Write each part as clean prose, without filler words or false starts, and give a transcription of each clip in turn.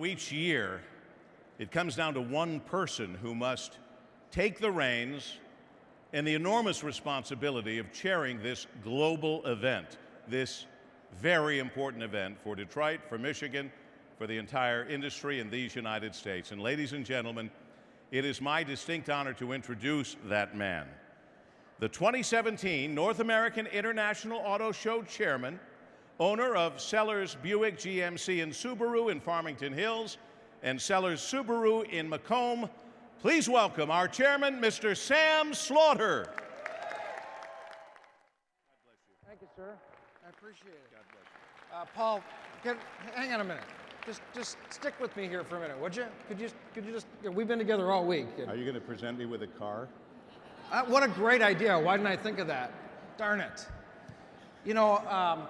Each year, it comes down to one person who must take the reins and the enormous responsibility of chairing this global event, this very important event for Detroit, for Michigan, for the entire industry in these United States. And ladies and gentlemen, it is my distinct honor to introduce that man, the 2017 North American International Auto Show chairman, owner of Sellers Buick GMC and Subaru in Farmington Hills and Sellers Subaru in Macomb. Please welcome our chairman, Mr. Sam Slaughter. God bless you. Thank you, sir. I appreciate it. God bless you. Paul, hang on a minute. Just stick with me here for a minute, would you? Could you just? We've been together all week. Are you going to present me with a car? What a great idea! Why didn't I think of that? Darn it. You know,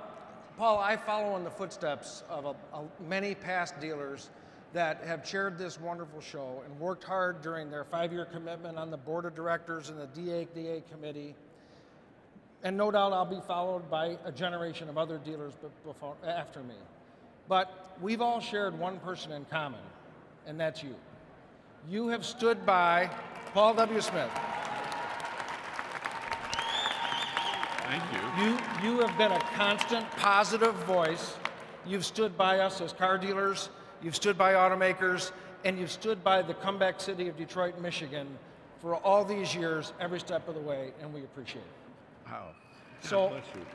Paul, I follow in the footsteps of many past dealers that have chaired this wonderful show and worked hard during their 5-year commitment on the board of directors and the DA committee. And no doubt I'll be followed by a generation of other dealers after me. But we've all shared one person in common, and that's you. You have stood by Paul W. Smith. Thank you. You have been a constant positive voice. You've stood by us as car dealers, you've stood by automakers, and you've stood by the comeback city of Detroit, Michigan for all these years, every step of the way, and we appreciate it. Wow. So, bless you.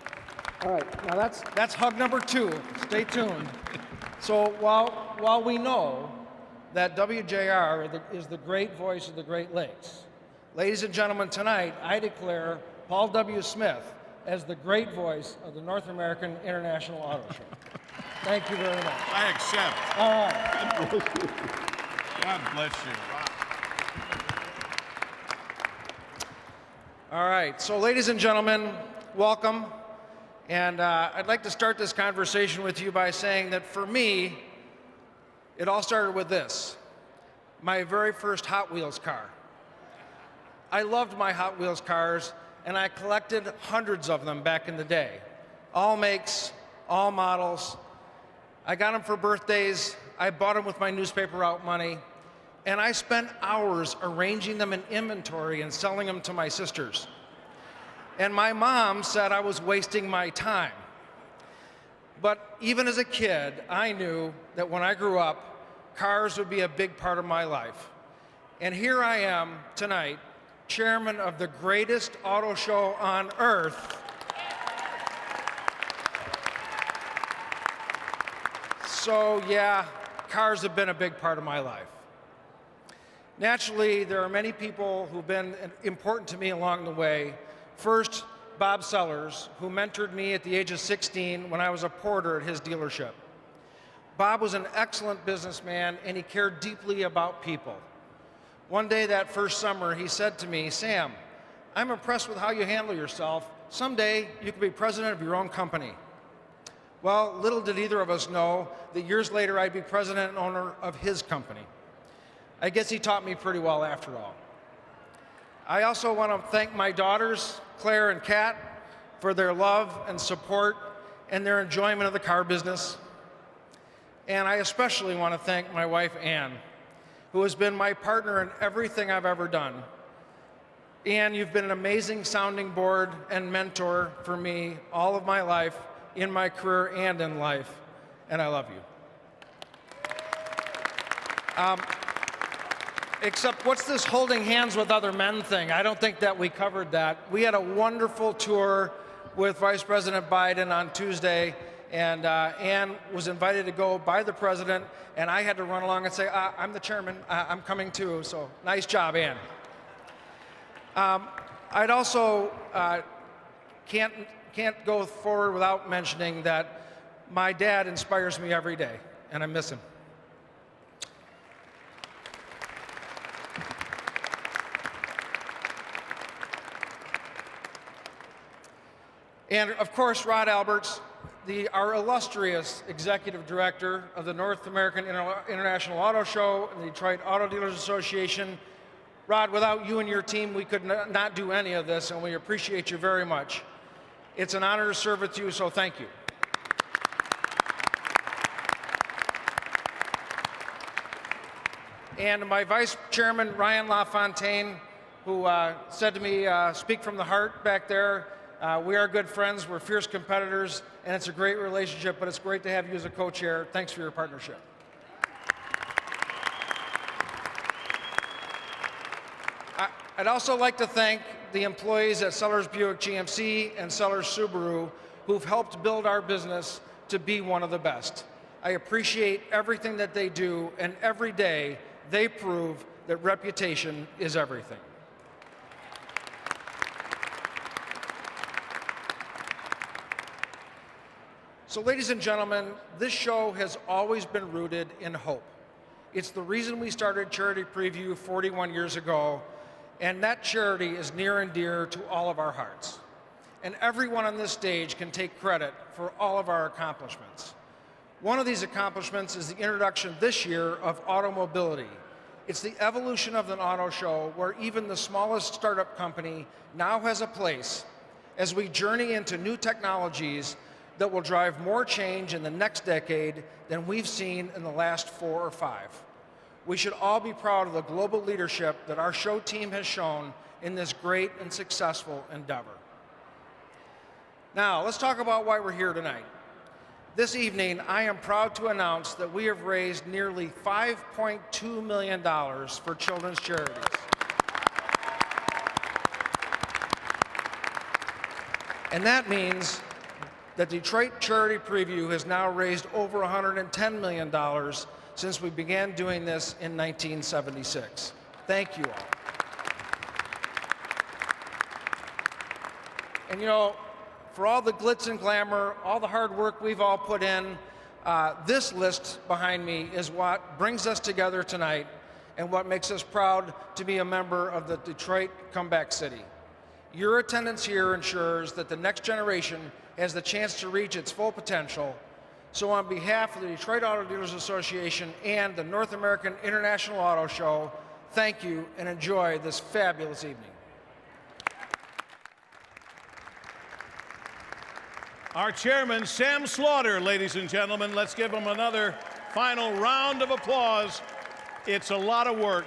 all right, now that's hug number 2. Stay tuned. So while we know that WJR is the great voice of the Great Lakes, ladies and gentlemen, tonight I declare Paul W. Smith as the great voice of the North American International Auto Show. Thank you very much. I accept. All right. God bless you. God bless you. Wow. All right, so ladies and gentlemen, welcome. And I'd like to start this conversation with you by saying that for me, it all started with this, my very first Hot Wheels car. I loved my Hot Wheels cars, and I collected hundreds of them back in the day. All makes, all models. I got them for birthdays. I bought them with my newspaper route money. And I spent hours arranging them in inventory and selling them to my sisters. And my mom said I was wasting my time. But even as a kid, I knew that when I grew up, cars would be a big part of my life. And here I am tonight, chairman of the greatest auto show on earth. So yeah, cars have been a big part of my life. Naturally, there are many people who've been important to me along the way. First, Bob Sellers, who mentored me at the age of 16 when I was a porter at his dealership. Bob was an excellent businessman, and he cared deeply about people. One day that first summer, he said to me, "Sam, I'm impressed with how you handle yourself. Someday, you could be president of your own company." Well, little did either of us know that years later, I'd be president and owner of his company. I guess he taught me pretty well after all. I also want to thank my daughters, Claire and Kat, for their love and support and their enjoyment of the car business. And I especially want to thank my wife, Ann, who has been my partner in everything I've ever done. Ann, you've been an amazing sounding board and mentor for me all of my life, in my career and in life, and I love you. Except, what's this holding hands with other men thing? I don't think that we covered that. We had a wonderful tour with Vice President Biden on Tuesday, and Ann was invited to go by the president, and I had to run along and say, I'm the chairman, I'm coming too, so nice job, Ann. I'd also can't go forward without mentioning that my dad inspires me every day, and I miss him. And of course, Rod Alberts, our illustrious executive director of the North American International Auto Show and the Detroit Auto Dealers Association. Rod, without you and your team, we could not do any of this, and we appreciate you very much. It's an honor to serve with you, so thank you. And my vice chairman, Ryan LaFontaine, who said to me, speak from the heart back there. We are good friends, we're fierce competitors, and it's a great relationship, but it's great to have you as a co-chair. Thanks for your partnership. I'd also like to thank the employees at Sellers Buick GMC and Sellers Subaru who've helped build our business to be one of the best. I appreciate everything that they do, and every day they prove that reputation is everything. So, ladies and gentlemen, this show has always been rooted in hope. It's the reason we started Charity Preview 41 years ago, and that charity is near and dear to all of our hearts. And everyone on this stage can take credit for all of our accomplishments. One of these accomplishments is the introduction this year of automobility. It's the evolution of an auto show where even the smallest startup company now has a place as we journey into new technologies that will drive more change in the next decade than we've seen in the last 4 or 5. We should all be proud of the global leadership that our show team has shown in this great and successful endeavor. Now, let's talk about why we're here tonight. This evening, I am proud to announce that we have raised nearly $5.2 million for children's charities. And that means that Detroit Charity Preview has now raised over $110 million since we began doing this in 1976. Thank you all. And you know, for all the glitz and glamour, all the hard work we've all put in, this list behind me is what brings us together tonight and what makes us proud to be a member of the Detroit Comeback City. Your attendance here ensures that the next generation has the chance to reach its full potential. So on behalf of the Detroit Auto Dealers Association and the North American International Auto Show, thank you and enjoy this fabulous evening. Our chairman, Sam Slaughter, ladies and gentlemen. Let's give him another final round of applause. It's a lot of work.